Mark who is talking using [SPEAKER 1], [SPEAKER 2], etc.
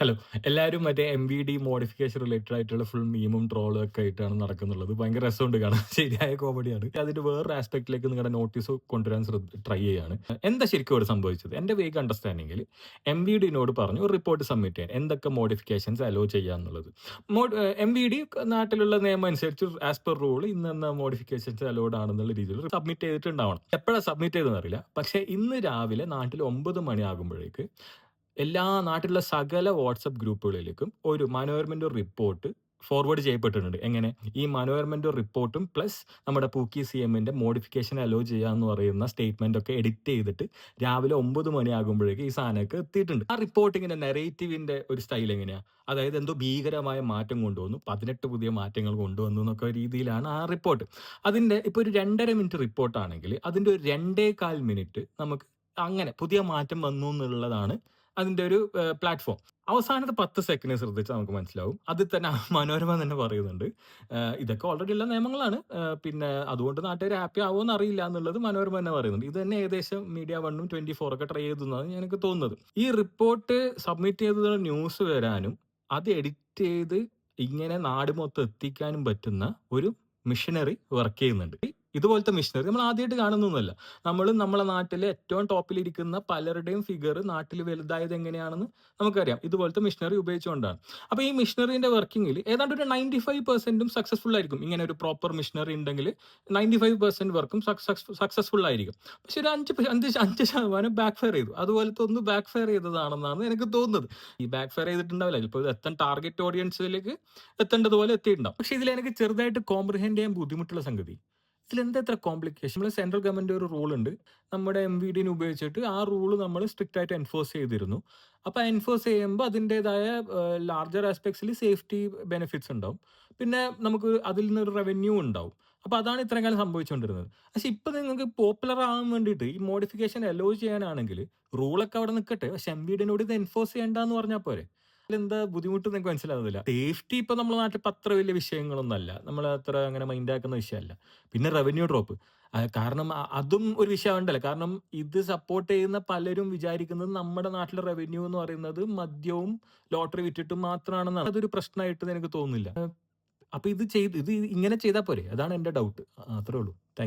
[SPEAKER 1] Hello. എല്ലാവരും മറ്റേ MVD modification related ആയിട്ടുള്ള ഫുൾ മീമും ട്രോളും ഒക്കെ ആയിട്ടാണ് നടക്കുന്നുള്ളത്. ഭയങ്കര രസമുണ്ട് കാണാൻ. ശരിയായ കോമഡിയാണ്. അതിന്റെ വേറൊരു ആസ്പെക്റ്റിലേക്ക് നിങ്ങളുടെ നോട്ടീസ് കൊണ്ടുവരാൻ ട്രൈ ചെയ്യാണ്. എന്താ ശരിക്കും ഇവിടെ സംഭവിച്ചത്? എന്റെ വേഗ് അണ്ടർസ്റ്റാൻഡിംഗിൽ എംവിഡിനോട് പറഞ്ഞു ഒരു റിപ്പോർട്ട് സബ്മിറ്റ് ചെയ്യാൻ എന്തൊക്കെ മോഡിഫിക്കേഷൻസ് അലോ ചെയ്യാന്നുള്ളത്. എംവിഡി നാട്ടിലുള്ള നിയമം അനുസരിച്ച് ആസ് പെർ റൂൾ ഇന്ന മോഡിഫിക്കേഷൻസ് അലോഡ് ആണെന്നുള്ള രീതിയിൽ സബ്മിറ്റ് ചെയ്തിട്ടുണ്ടാവണം. എപ്പോഴാണ് സബ്മിറ്റ് ചെയ്തതെന്ന് അറിയില്ല. പക്ഷേ ഇന്ന് രാവിലെ നാട്ടിൽ 9 മണി ആകുമ്പോഴേക്ക് എല്ലാ നാട്ടിലുള്ള സകല വാട്സപ്പ് ഗ്രൂപ്പുകളിലേക്കും ഒരു മനോരമന്റെ റിപ്പോർട്ട് ഫോർവേഡ് ചെയ്യപ്പെട്ടിട്ടുണ്ട്. എങ്ങനെ? ഈ മനോരമന്റെ റിപ്പോർട്ടും പ്ലസ് നമ്മുടെ പൂക്കി സിഎമ്മിന്റെ മോഡിഫിക്കേഷൻ അലോ ചെയ്യാന്ന് പറയുന്ന സ്റ്റേറ്റ്മെന്റ് ഒക്കെ എഡിറ്റ് ചെയ്തിട്ട് രാവിലെ 9 മണിയാകുമ്പോഴേക്ക് ഈ സാധനമൊക്കെ എത്തിയിട്ടുണ്ട്. ആ റിപ്പോർട്ടിങ്ങിന്റെ നെറേറ്റീവിന്റെ ഒരു സ്റ്റൈൽ എങ്ങനെയാ? അതായത് എന്തോ ഭീകരമായ മാറ്റം കൊണ്ടുവന്നു, 18 പുതിയ മാറ്റങ്ങൾ കൊണ്ടുവന്നു എന്നൊക്കെ രീതിയിലാണ് ആ റിപ്പോർട്ട്. അതിന്റെ ഇപ്പൊ ഒരു 2.5 മിനിറ്റ് റിപ്പോർട്ടാണെങ്കിൽ അതിന്റെ ഒരു 2.25 മിനിറ്റ് നമുക്ക് അങ്ങനെ പുതിയ മാറ്റം വന്നു എന്നുള്ളതാണ് അതിന്റെ ഒരു പ്ലാറ്റ്ഫോം. അവസാനത്തെ 10 സെക്കൻഡ് ശ്രദ്ധിച്ചാൽ നമുക്ക് മനസ്സിലാവും. അതിൽ തന്നെ മനോരമ തന്നെ പറയുന്നുണ്ട്, ഇതൊക്കെ ഓൾറെഡി ഉള്ള നിയമങ്ങളാണ്. പിന്നെ അതുകൊണ്ട് നാട്ടുകാർ ഹാപ്പി ആവുമെന്ന് അറിയില്ല എന്നുള്ളത് മനോരമ തന്നെ പറയുന്നുണ്ട്. ഇത് തന്നെ ഏകദേശം മീഡിയ വണ്ണും 24 ഒക്കെ ട്രൈ ചെയ്തെന്നാണ് എനിക്ക് തോന്നുന്നത്. ഈ റിപ്പോർട്ട് സബ്മിറ്റ് ചെയ്തത് ന്യൂസ് വരാനും അത് എഡിറ്റ് ചെയ്ത് ഇങ്ങനെ നാട് മൊത്തം എത്തിക്കാനും പറ്റുന്ന ഒരു മിഷനറി വർക്ക് ചെയ്യുന്നുണ്ട്. ഇതുപോലത്തെ മിഷനറി നമ്മൾ ആദ്യമായിട്ട് കാണുന്നൊന്നുമല്ല. നമ്മളെ നാട്ടിലെ ഏറ്റവും ടോപ്പിലിരിക്കുന്ന പലരുടെയും ഫിഗർ നാട്ടിൽ വലുതായത് എങ്ങനെയാണെന്ന് നമുക്കറിയാം. ഇതുപോലത്തെ മിഷനറി ഉപയോഗിച്ചുകൊണ്ടാണ്. അപ്പൊ ഈ മിഷനറിന്റെ വർക്കിംഗിൽ ഏതാണ്ട് ഒരു 95% സക്സസ്ഫുൾ ആയിരിക്കും. ഇങ്ങനെ ഒരു പ്രോപ്പർ മിഷനറി ഉണ്ടെങ്കിൽ 95% വർക്കും സക്സസ്ഫുൾ ആയിരിക്കും. പക്ഷെ ഒരു 5% ബാക്ക് ഫയർ ചെയ്തു. അതുപോലത്തെ ഒന്ന് ബാക്ക് ഫയർ ചെയ്തതാണെന്നാണ് എനിക്ക് തോന്നുന്നത്. ഈ ബാക്ക് ഫയർ ചെയ്തിട്ടുണ്ടാവില്ല. ഇപ്പോൾ എത്താൻ ടാർഗറ്റ് ഓഡിയൻസിലേക്ക് എത്തേണ്ടതുപോലെ എത്തിയിട്ടുണ്ടാവും. പക്ഷെ ഇതിൽ എനിക്ക് ചെറുതായിട്ട് കോംപ്രിഹെൻഡ് ചെയ്യാൻ ബുദ്ധിമുട്ടുള്ള സംഗതി, ഇതിലെന്താ ഇത്ര കോംപ്ലിക്കേഷൻ? നമ്മൾ സെൻട്രൽ ഗവൺമെന്റ് ഒരു റൂൾ ഉണ്ട്. നമ്മുടെ എംവിഡിനെ ഉപയോഗിച്ചിട്ട് ആ റൂള് നമ്മൾ സ്ട്രിക്റ്റ് ആയിട്ട് എൻഫോഴ്സ് ചെയ്തിരുന്നു. അപ്പൊ എൻഫോഴ്സ് ചെയ്യുമ്പോൾ അതിൻ്റെതായ ലാർജർ ആസ്പെക്ട്സിൽ സേഫ്റ്റി ബെനിഫിറ്റ്സ് ഉണ്ടാവും. പിന്നെ നമുക്ക് അതിൽ നിന്നൊരു റവന്യൂ ഉണ്ടാവും. അപ്പൊ അതാണ് ഇത്രയും കാലം സംഭവിച്ചുകൊണ്ടിരുന്നത്. പക്ഷെ ഇപ്പൊ നിങ്ങൾക്ക് പോപ്പുലർ ആവാൻ വേണ്ടിയിട്ട് ഈ മോഡിഫിക്കേഷൻ അലോ ചെയ്യാനാണെങ്കിൽ റൂളൊക്കെ അവിടെ നിൽക്കട്ടെ, പക്ഷെ എംവിഡിനോട് ഇത് എൻഫോഴ്സ് ചെയ്യണ്ടെന്ന് പറഞ്ഞാൽ പോരെ? എന്താ ബുദ്ധിമുട്ട് നിങ്ങൾക്ക് മനസ്സിലാവുന്നില്ല. സേഫ്റ്റി ഇപ്പൊ നമ്മുടെ നാട്ടിൽ അത്ര വലിയ വിഷയങ്ങളൊന്നും അല്ല. നമ്മൾ അത്ര അങ്ങനെ മൈൻഡാക്കുന്ന വിഷയമല്ല. പിന്നെ റവന്യൂ ഡ്രോപ്പ്. കാരണം അതും ഒരു വിഷയമുണ്ടല്ലോ. കാരണം ഇത് സപ്പോർട്ട് ചെയ്യുന്ന പലരും വിചാരിക്കുന്നത് നമ്മുടെ നാട്ടിലെ റവന്യൂ എന്ന് പറയുന്നത് മദ്യവും ലോട്ടറി വിറ്റിട്ടും മാത്രമാണെന്നാണ്. അതൊരു പ്രശ്നമായിട്ട് എനിക്ക് തോന്നുന്നില്ല. അപ്പൊ ഇത് ഇങ്ങനെ ചെയ്താൽ പോരെ? അതാണ് എന്റെ ഡൗട്ട്. അത്രേ ഉള്ളൂ. താങ്ക്